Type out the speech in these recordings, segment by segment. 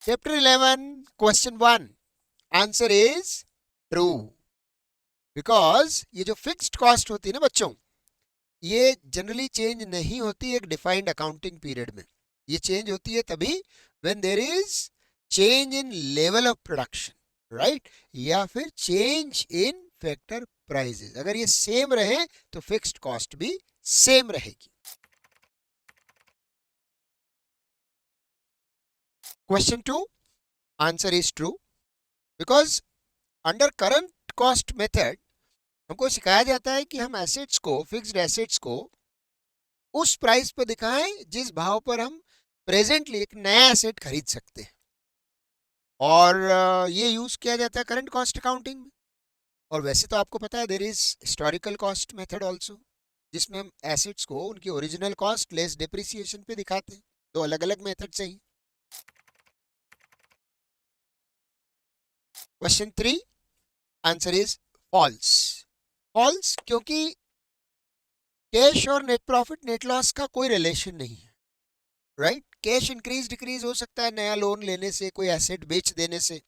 Chapter 11 question 1 answer is true, because ये जो fixed cost होती है ना बच्चों, ये जनरली चेंज नहीं होती एक डिफाइंड अकाउंटिंग पीरियड में। ये चेंज होती है तभी when there is change in level of production, right, या फिर चेंज इन फैक्टर प्राइसेस। अगर ये सेम रहे तो फिक्स्ड कॉस्ट भी सेम रहेगी। Question 2 answer is true, because under current cost method हमको सिखाया जाता है कि हम एसेट्स को, फिक्स्ड एसेट्स को उस प्राइस पर दिखाएं जिस भाव पर हम प्रेजेंटली एक नया एसेट खरीद सकते हैं। और ये यूज किया जाता है करंट कॉस्ट अकाउंटिंग में। और वैसे तो आपको पता है there is historical cost method also, जिसमें हम एसेट्स को उनकी ओरिजिनल कॉस्ट लेस डिप्रिसिएशन पे दिखाते हैं। दो अलग अलग मेथड से ही। Question 3 answer is false. False क्योंकि कैश और नेट प्रॉफिट नेट लॉस का कोई रिलेशन नहीं है, राइट। कैश इंक्रीज डिक्रीज हो सकता है नया लोन लेने से, कोई एसेट बेच देने से।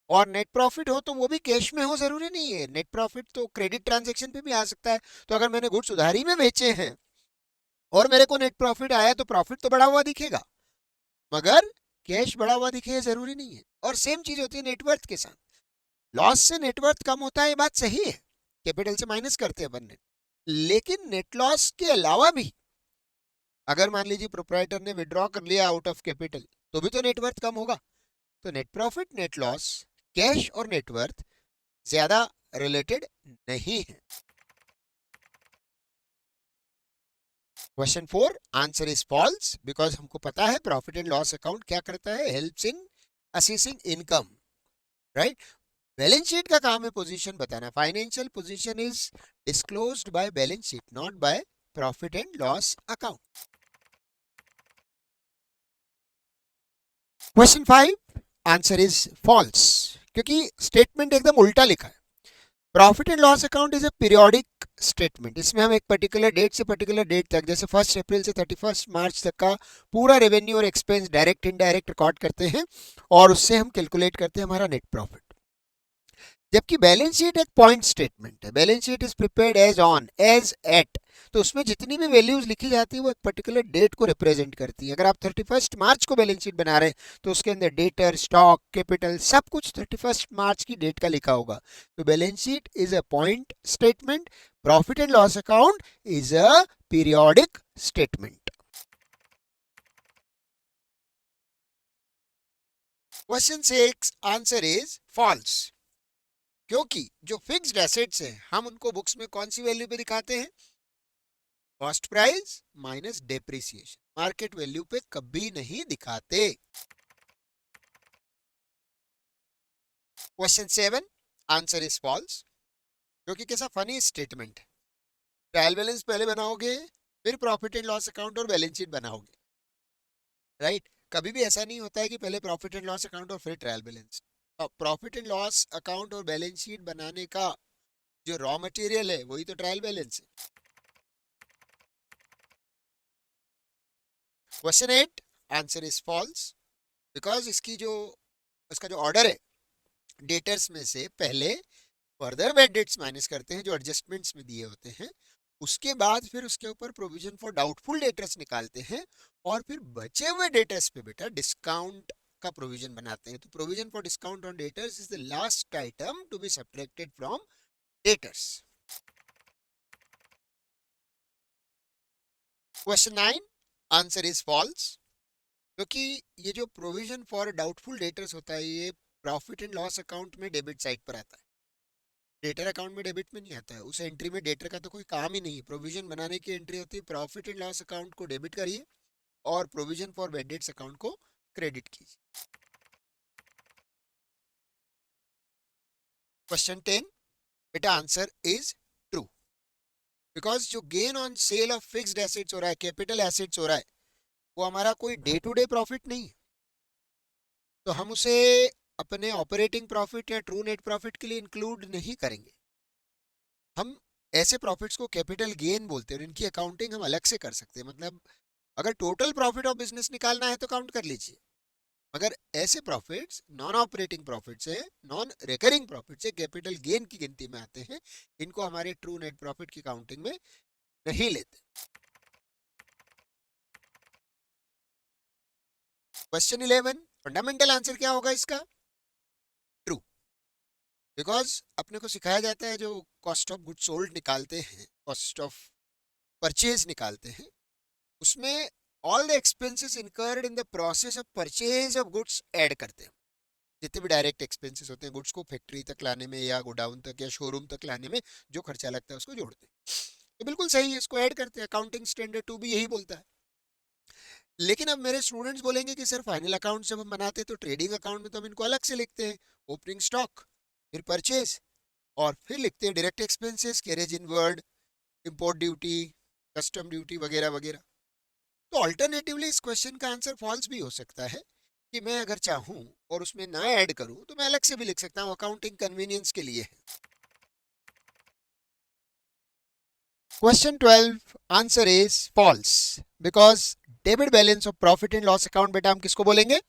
और नेट प्रॉफिट हो तो वो भी कैश में हो, जरूरी नहीं है। नेट प्रॉफिट तो क्रेडिट ट्रांजैक्शन पे भी आ सकता है। तो अगर मैंने गुड्स उधारी में बेचे हैं और मेरे को नेट प्रॉफिट आया तो प्रॉफिट तो बढ़ा हुआ दिखेगा, मगर कैश बढ़ा हुआ दिखे जरूरी नहीं है। और सेम चीज होती है नेटवर्थ के साथ। लॉस से नेटवर्थ कम होता है, ये बात सही है, कैपिटल से माइनस करते हैं अपन नेट। लेकिन नेट लॉस के अलावा भी अगर मान लीजिए प्रोप्राइटर ने विड्रॉ कर लिया आउट ऑफ कैपिटल, तो भी तो नेटवर्थ कम होगा। तो net profit net loss, cash और नेटवर्थ ज्यादा रिलेटेड नहीं है। Question 4 answer is false, because हमको पता है प्रॉफिट एंड लॉस अकाउंट क्या करता है, helps in assessing income, right. Balance sheet का काम है पोजीशन बताना। Financial position is disclosed by balance sheet, not by profit and loss account. Question 5 answer is false, क्योंकि स्टेटमेंट एकदम उल्टा लिखा है। Profit and loss account is a periodic statement. इसमें हम एक पर्टिकुलर डेट से पर्टिकुलर डेट तक, जैसे 1 अप्रैल से 31 मार्च तक का पूरा रेवेन्यू और एक्सपेंस डायरेक्ट इनडायरेक्ट रिकॉर्ड करते हैं और उससे हम कैलकुलेट करते हैं हमारा नेट प्रॉफिट। जबकि बैलेंस शीट एक पॉइंट स्टेटमेंट है। Balance sheet is prepared as on, as at. तो उसमें जितनी भी वैल्यूज लिखी जाती है वो एक पर्टिकुलर डेट को रिप्रेजेंट करती है। अगर आप 31 मार्च को बैलेंस शीट बना रहे हैं तो उसके अंदर डेटर, स्टॉक, कैपिटल सब कुछ 31 मार्च की डेट का लिखा होगा। तो balance sheet is a point statement, profit and loss account is a periodic statement. Question 6 answer is false, क्योंकि जो फिक्स्ड एसेट्स हैं हम उनको बुक्स में कौन सी वैल्यू पे दिखाते हैं, cost price minus depreciation, market value पे कभी नहीं दिखाते। क्वेश्चन 7 आंसर इज फॉल्स, क्योंकि कैसा फनी स्टेटमेंट है। ट्रायल बैलेंस पहले बनाओगे, फिर प्रॉफिट एंड लॉस अकाउंट और बैलेंस शीट बनाओगे, राइट। कभी भी ऐसा नहीं होता है कि पहले प्रॉफिट एंड लॉस अकाउंट और फिर trial balance. Profit and loss account और बैलेंस शीट बनाने का जो रॉ मटेरियल है वही तो ट्रायल बैलेंस है। Question 8 answer is false, because इसका जो ऑर्डर है, डेटर्स में से पहले फर्दर बैड डेट्स माइनस करते हैं जो एडजस्टमेंट्स में दिए होते हैं, उसके बाद फिर उसके ऊपर प्रोविजन फॉर डाउटफुल डेटर्स निकालते हैं और फिर बचे हुए डेटर्स पे बेटा डिस्काउंट का प्रोविजन बनाते हैं। तो provision for discount on debtors is the last item to be subtracted from debtors. Question 9 answer is false, क्योंकि ये जो प्रोविजन फॉर डाउटफुल डेटर्स होता है ये प्रॉफिट एंड लॉस अकाउंट में डेबिट साइड पर आता है, डेटर अकाउंट में डेबिट में नहीं आता है। उस एंट्री में डेटर का तो कोई काम ही नहीं है। प्रोविजन बनाने की एंट्री होती है प्रॉफिट एंड लॉस अकाउंट को डेबिट करिए और provision for bad debts account को क्रेडिट कीजिए। क्वेश्चन 10 बेटा आंसर इज ट्रू, बिकॉज जो gain on sale of fixed assets हो रहा है, कैपिटल एसेट्स हो रहा है, वो हमारा कोई डे टू डे प्रॉफिट नहीं है। तो हम उसे अपने ऑपरेटिंग प्रॉफिट या ट्रू नेट प्रॉफिट के लिए इंक्लूड नहीं करेंगे। हम ऐसे प्रॉफिट्स को कैपिटल गेन बोलते हैं और इनकी अकाउंटिंग हम अलग से कर सकते हैं। मतलब अगर टोटल प्रॉफिट ऑफ बिजनेस निकालना है तो काउंट कर लीजिए, मगर ऐसे प्रॉफिट्स नॉन ऑपरेटिंग प्रॉफिट से, नॉन रिकरिंग प्रॉफिट से कैपिटल गेन की गिनती में आते हैं, इनको हमारे ट्रू नेट प्रॉफिट की काउंटिंग में नहीं लेते। क्वेश्चन 11, फंडामेंटल आंसर क्या होगा इसका? ट्रू। बिकॉज अपने को सिखाया जाता है जो कॉस्ट ऑफ गुड सोल्ड निकालते हैं, कॉस्ट ऑफ परचेज निकालते हैं, उसमें all the expenses incurred in the process of purchase of goods add करते हैं। जितने भी डायरेक्ट एक्सपेंसेस होते हैं गुड्स को फैक्ट्री तक लाने में या गोडाउन तक या शोरूम तक लाने में जो खर्चा लगता है उसको जोड़ते हैं। तो बिल्कुल सही है, इसको ऐड करते हैं। अकाउंटिंग स्टैंडर्ड 2 भी यही बोलता है। लेकिन अब मेरे स्टूडेंट्स बोलेंगे कि सर फाइनल अकाउंट जब हम बनाते हैं तो ट्रेडिंग अकाउंट में तो हम इनको अलग से लिखते हैं, ओपनिंग स्टॉक, फिर परचेज, और फिर लिखते हैं direct expenses, carriage inward, import duty, custom duty वगैरह वगैरह। तो अल्टरनेटिवली इस क्वेश्चन का आंसर फॉल्स भी हो सकता है कि मैं अगर चाहूं और उसमें ना ऐड करूं तो मैं अलग से भी लिख सकता हूं, अकाउंटिंग कन्वीनियंस के लिए। Question 12 answer is false because debit balance of profit and loss account, बेटा हम किसको बोलेंगे?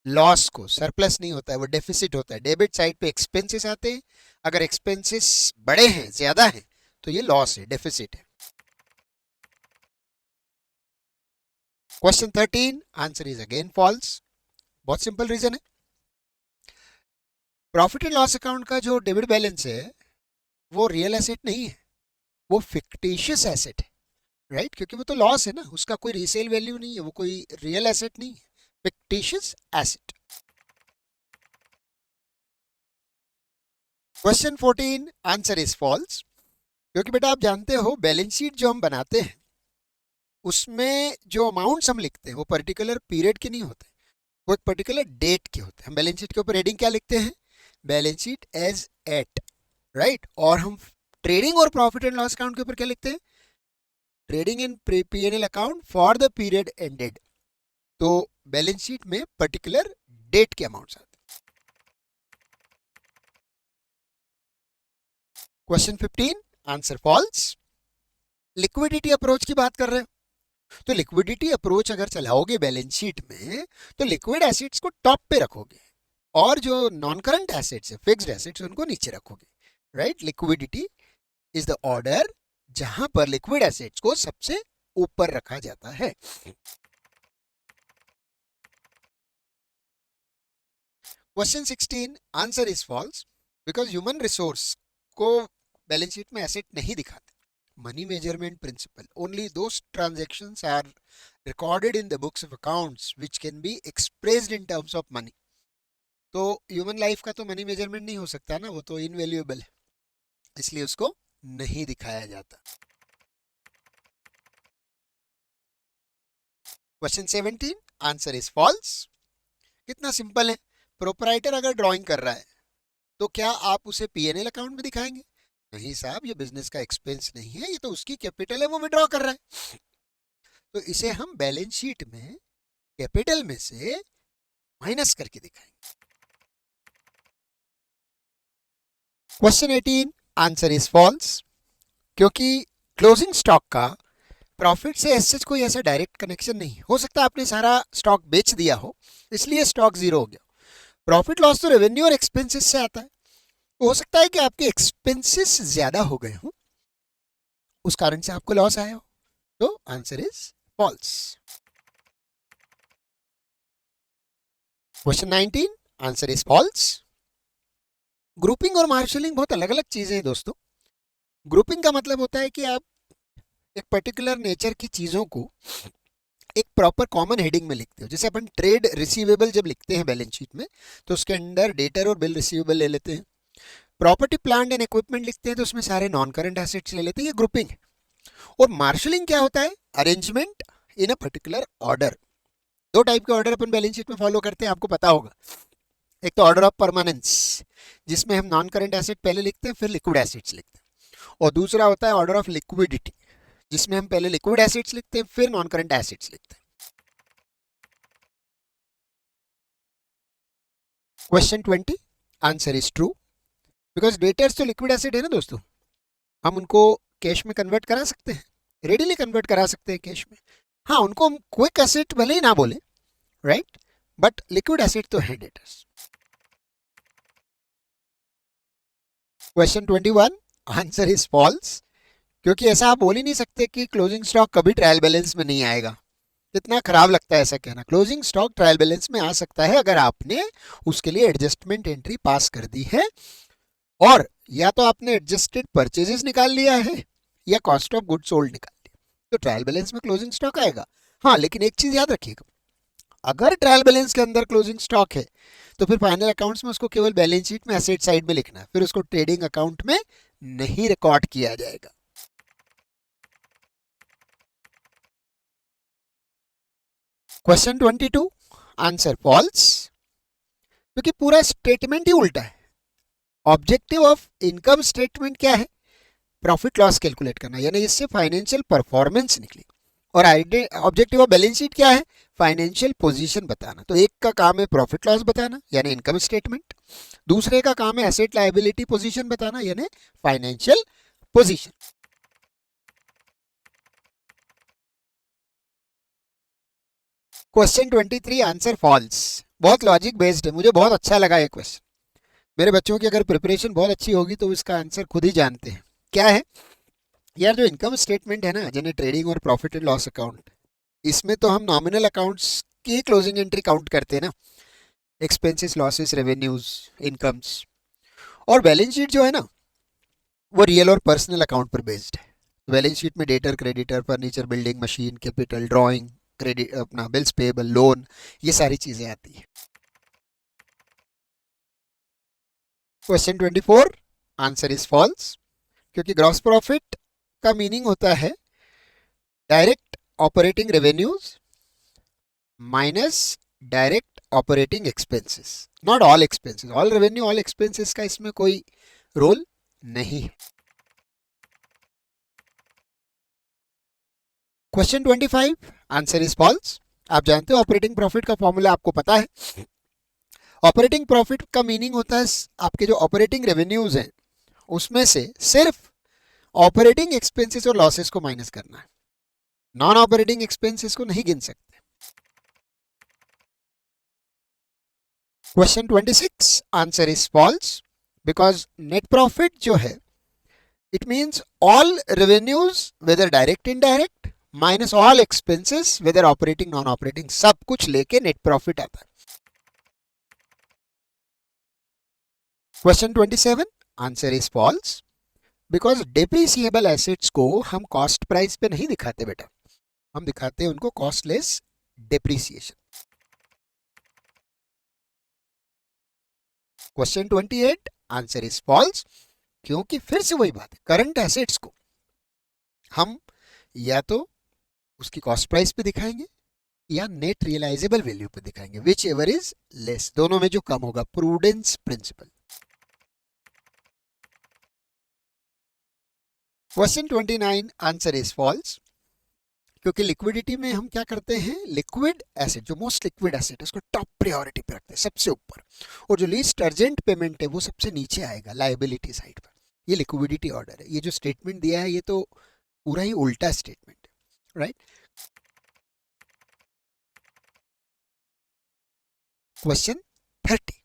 लॉस को। सरप्लस नहीं होता है, वो डेफिसिट होता है। डेबिट साइड पे एक्सपेंसेस आते हैं, अगर एक्सपेंसेस बड़े हैं, ज्यादा हैं, तो ये लॉस है, डेफिसिट है। Question 13 answer is again false. बहुत सिंपल रीजन है, प्रॉफिट एंड लॉस अकाउंट का जो डेबिट बैलेंस है वो रियल एसेट नहीं है, वो फिक्टिशियस एसेट है, राइट? क्योंकि वो तो लॉस है ना, उसका कोई रीसेल वैल्यू नहीं है, वो कोई रियल एसेट नहीं है, fictitious asset. Question 14 answer is false क्योंकि बेटा आप जानते हो बैलेंस शीट जो हम बनाते हैं उसमें जो अमाउंट्स हम लिखते हैं वो पर्टिकुलर पीरियड के नहीं होते, वो एक पर्टिकुलर डेट के होते हैं। हम बैलेंस शीट के ऊपर हेडिंग क्या लिखते हैं? Balance sheet as at, right? और हम ट्रेडिंग और प्रॉफिट एंड लॉस अकाउंट के ऊपर क्या लिखते हैं? Trading and P&L account for the period ended. तो बैलेंस शीट में पर्टिकुलर डेट के अमाउंट्स आते हैं। Question 15 answer false. Liquidity approach की बात कर रहे हो, तो लिक्विडिटी अप्रोच अगर चलाओगे बैलेंस शीट में तो लिक्विड एसेट्स को टॉप पे रखोगे और जो नॉन करंट एसेट्स है, फिक्स्ड एसेट्स, उनको नीचे रखोगे, right? Liquidity is the order जहां पर लिक्विड एसेट्स को सबसे ऊपर रखा जाता है। Question 16 answer is false because human resource को बैलेंस शीट में एसेट नहीं दिखाते। Money measurement principle, only those transactions are recorded in the books of accounts which can be expressed in terms of money। तो human life का तो money measurement नहीं हो सकता ना, वो तो इनवैल्यूएबल है, इसलिए उसको नहीं दिखाया जाता। Question 17 answer is false. कितना सिंपल है, प्रोपराइटर अगर ड्राइंग कर रहा है तो क्या आप उसे P&L अकाउंट में दिखाएंगे? नहीं साहब, ये बिजनेस का एक्सपेंस नहीं है, ये तो उसकी कैपिटल है, वो विड्रॉ कर रहा है। तो इसे हम बैलेंस शीट में कैपिटल में से माइनस करके दिखाएंगे। क्वेश्चन 18 आंसर इज फॉल्स क्योंकि क्लोजिंग स्टॉक का प्रॉफिट से एसेट कोई ऐसा डायरेक्ट कनेक्शन नहीं हो सकता। आपने सारा स्टॉक बेच दिया हो इसलिए स्टॉक जीरो हो गया। प्रॉफिट लॉस तो रेवेन्यू और एक्सपेंसेस से आता है, तो हो सकता है कि आपके एक्सपेंसेस ज्यादा हो गए हो, उस कारण से आपको लॉस आया हो। तो answer is false. Question 19 answer is false. Grouping और मार्शलिंग बहुत अलग अलग चीजें हैं दोस्तों। ग्रुपिंग का मतलब होता है कि आप एक पर्टिकुलर नेचर की चीजों को एक प्रॉपर कॉमन हेडिंग में लिखते हो। जैसे अपन ट्रेड रिसीवेबल जब लिखते हैं बैलेंस शीट में तो उसके अंदर डेटर और बिल रिसीवेबल ले लेते हैं। प्रॉपर्टी प्लांट एंड इक्विपमेंट लिखते हैं तो उसमें सारे नॉन करंट एसेट्स ले लेते हैं, ये ग्रुपिंग है। और मार्शलिंग क्या होता है? Arrangement in a particular order. दो टाइप के ऑर्डर अपन बैलेंस शीट में फॉलो करते हैं, आपको पता होगा। एक तो ऑर्डर ऑफ परमानेंस जिसमें हम नॉन करंट एसेट पहले लिखते हैं फिर लिक्विड एसेट्स लिखते हैं, और दूसरा होता है ऑर्डर ऑफ लिक्विडिटी जिसमें हम पहले लिक्विड एसेट्स लिखते हैं फिर नॉन करंट एसेट्स लिखते हैं। Question 20 answer is true because debtors तो लिक्विड एसेट है ना दोस्तों, हम उनको कैश में कन्वर्ट करा सकते हैं, रेडीली कन्वर्ट करा सकते हैं कैश में। हाँ, उनको हम क्विक एसेट भले ही ना बोले, राइट, बट लिक्विड एसेट तो है debtors. Question 21, answer is false, क्योंकि ऐसा आप बोल ही नहीं सकते कि क्लोजिंग स्टॉक कभी ट्रायल बैलेंस में नहीं आएगा। कितना खराब लगता है ऐसा कहना। क्लोजिंग स्टॉक ट्रायल बैलेंस में आ सकता है अगर आपने उसके लिए एडजस्टमेंट एंट्री पास कर दी है, और या तो आपने एडजस्टेड परचेजेस निकाल लिया है या कॉस्ट ऑफ गुड सोल्ड निकाल लिया, तो ट्रायल बैलेंस में क्लोजिंग स्टॉक आएगा। हाँ, लेकिन एक चीज याद रखिएगा, अगर ट्रायल बैलेंस के अंदर क्लोजिंग स्टॉक है तो फिर फाइनल अकाउंट्स में उसको केवल बैलेंस शीट में एसेट साइड में लिखना है, फिर उसको ट्रेडिंग अकाउंट में नहीं रिकॉर्ड किया जाएगा। क्वेश्चन 22, आंसर फॉल्स, क्योंकि पूरा स्टेटमेंट ही उल्टा है। ऑब्जेक्टिव ऑफ इनकम स्टेटमेंट क्या है? प्रॉफिट लॉस कैलकुलेट करना, यानी इससे फाइनेंशियल परफॉर्मेंस निकली। और ऑब्जेक्टिव ऑफ बैलेंस शीट क्या है? फाइनेंशियल पोजीशन बताना। तो एक का काम है प्रॉफिट लॉस बताना यानी इनकम स्टेटमेंट, दूसरे का काम है एसेट लायबिलिटी पोजीशन बताना यानी financial position. Question 23, answer false. बहुत लॉजिक बेस्ड है, मुझे बहुत अच्छा लगा ये क्वेश्चन। मेरे बच्चों की अगर प्रिपरेशन बहुत अच्छी होगी तो इसका आंसर खुद ही जानते हैं क्या है। यार जो इनकम स्टेटमेंट है ना, यानी ट्रेडिंग और प्रॉफिट एंड लॉस अकाउंट, इसमें तो हम नॉमिनल अकाउंट्स की क्लोजिंग एंट्री काउंट करते हैं ना, एक्सपेंसेस, लॉसेस, रेवेन्यूज, इनकम्स। और बैलेंस शीट जो है ना, वो रियल और पर्सनल अकाउंट पर बेस्ड है। बैलेंस शीट में debtor, creditor, furniture, building, machine, capital, drawing, credit, अपना बिल्स पेबल, लोन, ये सारी चीजें आती है। क्वेश्चन 24, आंसर इज फॉल्स, क्योंकि ग्रॉस प्रॉफिट का मीनिंग होता है direct operating revenues minus direct operating expenses, not all expenses. All revenue, all expenses का इसमें कोई रोल नहीं है। Question 25, answer is false. आप जानते हो ऑपरेटिंग प्रॉफिट का फॉर्मूला आपको पता है। ऑपरेटिंग प्रॉफिट का मीनिंग होता है आपके जो ऑपरेटिंग रेवेन्यूज हैं उसमें से सिर्फ ऑपरेटिंग एक्सपेंसेस और लॉसेस को माइनस करना है, नॉन ऑपरेटिंग एक्सपेंसेस को नहीं गिन सकते। Question 26, answer is false, because net profit जो है it means all revenues whether direct indirect minus all expenses whether operating non operating, सब कुछ लेके नेट प्रॉफिट आता है। Question 27, answer is false, because depreciable assets को हम कॉस्ट प्राइस पे नहीं दिखाते बेटा, हम दिखाते हैं उनको cost less depreciation. Question 28, answer is false, क्योंकि फिर से वही बात है, करंट एसेट्स को हम या तो उसकी कॉस्ट प्राइस पे दिखाएंगे या नेट रियलाइजेबल वैल्यू पे दिखाएंगे, विच एवर इज लेस, दोनों में जो कम होगा, prudence principle. Question 29, answer is false, क्योंकि लिक्विडिटी में हम क्या करते हैं, लिक्विड एसेट, जो मोस्ट लिक्विड एसेट है उसको टॉप प्रायोरिटी पे रखते हैं, सबसे ऊपर, और जो लीस्ट अर्जेंट पेमेंट है वो सबसे नीचे आएगा लायबिलिटी साइड पर। ये लिक्विडिटी ऑर्डर है। ये जो स्टेटमेंट दिया है ये तो पूरा ही उल्टा स्टेटमेंट है, right. Question 30,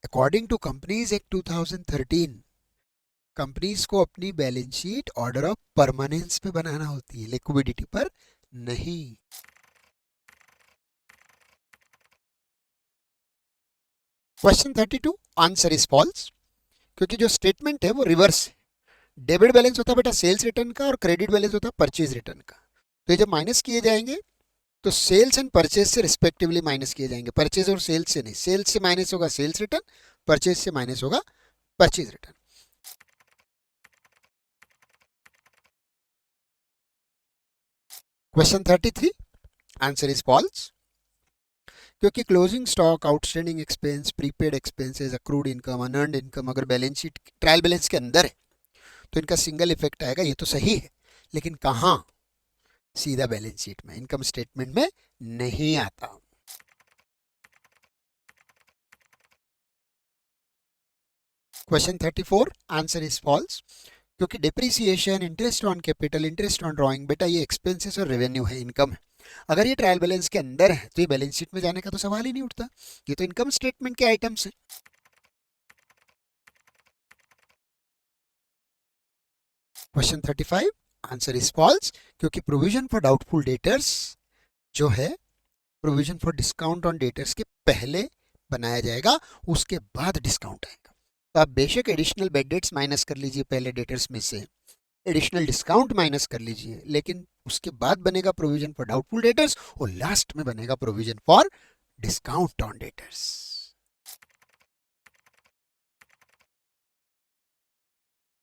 according to companies act 2013, companies को अपनी balance sheet order of permanence पे बनाना होती है, लिक्विडिटी पर नहीं। क्वेश्चन 32, आंसर इज फॉल्स, क्योंकि जो स्टेटमेंट है वो रिवर्स है। डेबिट बैलेंस होता है बेटा सेल्स रिटर्न का और क्रेडिट बैलेंस होता है परचेज रिटर्न का। तो ये जब माइनस किए जाएंगे तो सेल्स एंड परचेज से रिस्पेक्टिवली माइनस किए जाएंगे, परचेज और सेल्स से नहीं। सेल्स से माइनस होगा सेल्स रिटर्न, परचेज से माइनस होगा purchase return. Question 33, answer is false, क्योंकि closing stock, outstanding expense, prepaid expenses, accrued income, unearned income अगर बैलेंस शीट ट्रायल बैलेंस के अंदर है तो इनका सिंगल इफेक्ट आएगा, ये तो सही है, लेकिन कहाँ, सीधा बैलेंस शीट में, इनकम स्टेटमेंट में नहीं आता। क्वेश्चन 34, आंसर इज फॉल्स, क्योंकि depreciation, interest on capital, interest on drawing, बेटा ये एक्सपेंसेस और रेवेन्यू है, इनकम है। अगर ये ट्रायल बैलेंस के अंदर है तो ये बैलेंस शीट में जाने का तो सवाल ही नहीं उठता, ये तो इनकम स्टेटमेंट के आइटम्स हैं। क्वेश्चन 35 आंसर इज फॉल्स, क्योंकि प्रोविजन फॉर डाउटफुल डेटर्स जो है provision for discount on debtors के पहले बनाया जाएगा, उसके बाद डिस्काउंट आएगा। तो आप बेशक एडिशनल बेड डेट्स माइनस कर लीजिए पहले डेटर्स में से, एडिशनल डिस्काउंट माइनस कर लीजिए, लेकिन उसके बाद बनेगा प्रोविजन फॉर डाउटफुल डेटर्स और लास्ट में बनेगा provision for discount on debtors.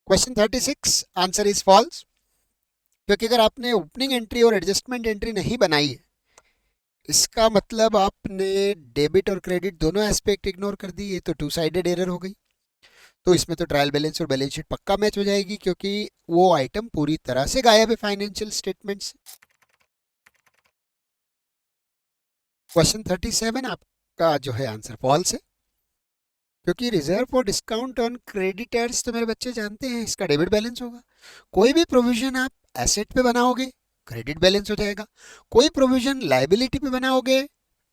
Question 36 answer is false, क्योंकि अगर आपने ओपनिंग एंट्री और एडजस्टमेंट एंट्री नहीं बनाई है, इसका मतलब आपने डेबिट और क्रेडिट दोनों एस्पेक्ट इग्नोर कर दी, ये तो टू साइडेड एरर हो गई। तो इसमें तो ट्रायल बैलेंस और बैलेंस शीट पक्का मैच हो जाएगी, क्योंकि वो आइटम पूरी तरह से गायब है फाइनेंशियल स्टेटमेंट से। क्वेश्चन 37 आपका जो है आंसर फॉल्स है, क्योंकि reserve for discount on creditors तो मेरे बच्चे जानते हैं इसका डेबिट बैलेंस होगा। कोई भी प्रोविजन आप एसेट पे बनाओगे क्रेडिट बैलेंस हो जाएगा, कोई प्रोविजन लायबिलिटी पे बनाओगे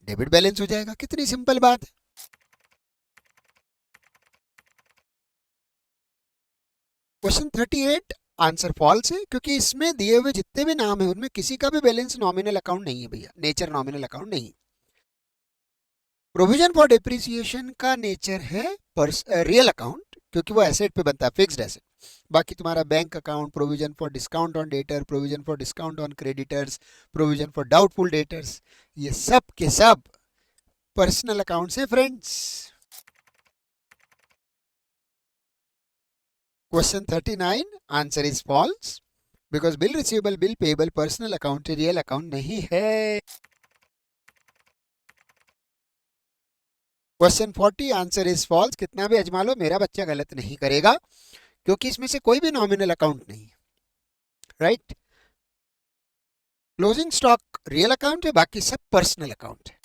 डेबिट बैलेंस हो जाएगा। कितनी सिंपल बात है। क्वेश्चन 38 आंसर फॉल्स है, क्योंकि इसमें दिए हुए जितने भी नाम है उनमें किसी का भी बैलेंस नॉमिनल अकाउंट नहीं है भैया, नेचर नॉमिनल अकाउंट नहीं। प्रोविजन फॉर डिप्रिसिएशन का नेचर है रियल अकाउंट, क्योंकि वो एसेट पे बनता है, फिक्स्ड एसेट। बाकी तुम्हारा bank account, provision for discount on debtor, provision for discount on creditors, provision for doubtful debtors, ये सब के सब पर्सनल अकाउंट्स हैं friends. Question 39 answer is false, because bill receivable, bill payable personal account real account नहीं है। Question 40 answer is false, कितना भी अजमा लो मेरा बच्चा गलत नहीं करेगा, क्योंकि इसमें से कोई भी नॉमिनल अकाउंट नहीं है, right. Closing stock real account है, बाकी सब पर्सनल अकाउंट है।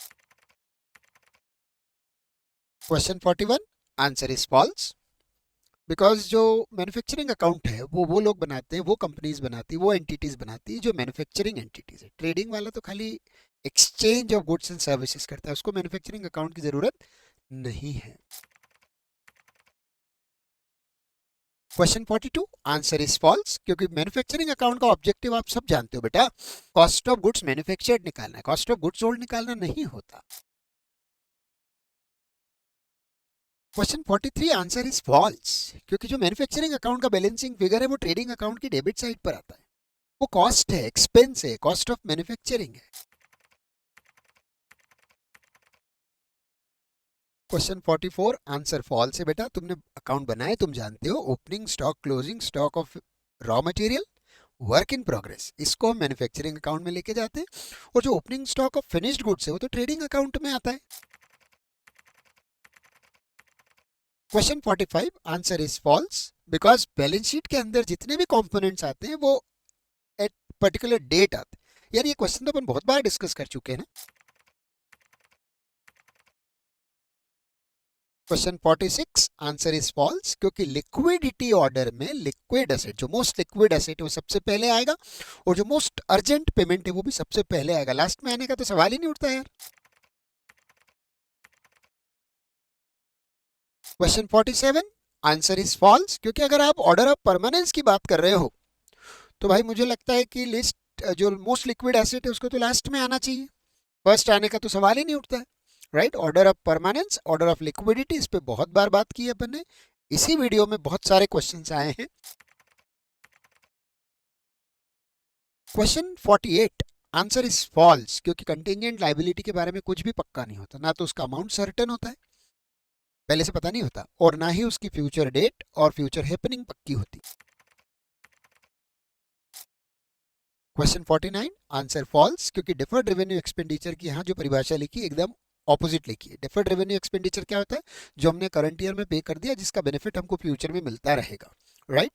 Question 41 answer is false, because जो मैन्युफैक्चरिंग अकाउंट है वो लोग बनाते हैं, वो कंपनीज बनाती है, वो एंटिटीज बनाती है जो मैन्युफैक्चरिंग एंटिटीज है। ट्रेडिंग वाला तो खाली exchange of goods and services करता है, उसको मैन्युफैक्चरिंग अकाउंट की जरूरत नहीं है। क्वेश्चन 42 आंसर इज फॉल्स, क्योंकि मैन्युफैक्चरिंग अकाउंट का ऑब्जेक्टिव आप सब जानते हो बेटा, कॉस्ट ऑफ गुड्स मैन्युफैक्चर्ड निकालना है, कॉस्ट ऑफ गुड्स सोल्ड निकालना नहीं होता। क्वेश्चन 43 आंसर इज फॉल्स, क्योंकि जो मैन्युफैक्चरिंग अकाउंट का बैलेंसिंग फिगर है वो ट्रेडिंग अकाउंट की डेबिट साइड पर आता है, वो कॉस्ट है, एक्सपेंस है, कॉस्ट ऑफ मैन्युफैक्चरिंग है। क्वेश्चन 44 आंसर फॉल्स है बेटा, तुमने अकाउंट बनाए, तुम जानते हो opening stock, closing stock of raw material, work in progress, इसको हम मैन्युफैक्चरिंग अकाउंट में लेके जाते हैं, और जो opening stock of finished goods है वो तो ट्रेडिंग अकाउंट में आता है। Question 45 answer is false, because balance sheet के अंदर जितने भी कंपोनेंट्स आते हैं वो एट पर्टिकुलर डेट आते हैं। यार ये क्वेश्चन तो अपन बहुत बार डिस्कस कर चुके हैं ना। क्वेश्चन 46 आंसर इज फॉल्स, क्योंकि लिक्विडिटी ऑर्डर में लिक्विड एसेट, जो मोस्ट लिक्विड एसेट है वो सबसे पहले आएगा, और जो मोस्ट अर्जेंट पेमेंट है वो भी सबसे पहले आएगा, लास्ट में आने का तो सवाल ही नहीं उठता यार। क्वेश्चन 47 आंसर इज फॉल्स, क्योंकि अगर आप ऑर्डर ऑफ परमानेंस की बात कर रहे हो तो भाई मुझे लगता है कि लिस्ट जो मोस्ट लिक्विड एसेट है उसको तो लास्ट में आना चाहिए, फर्स्ट आने का तो सवाल ही नहीं उठता है, right. Order of permanence, order of liquidity, इस पे बहुत बार बात की है अपन ने, इसी वीडियो में बहुत सारे क्वेश्चंस आए हैं। क्वेश्चन 48 आंसर इज फॉल्स, क्योंकि कंटिंजेंट लायबिलिटी के बारे में कुछ भी पक्का नहीं होता, ना तो उसका अमाउंट सर्टेन होता है, पहले से पता नहीं होता, और ना ही उसकी फ्यूचर डेट और फ्यूचर हैपनिंग पक्की होती। क्वेश्चन 49 आंसर फॉल्स, क्योंकि डिफर्ड रेवेन्यू एक्सपेंडिचर की यहाँ जो परिभाषा लिखी एकदम ऑपोजिट लिखी है। डिफर्ड रेवेन्यू एक्सपेंडिचर क्या होता है, जो हमने करंट ईयर में पे कर दिया जिसका बेनिफिट हमको फ्यूचर में मिलता रहेगा, राइट।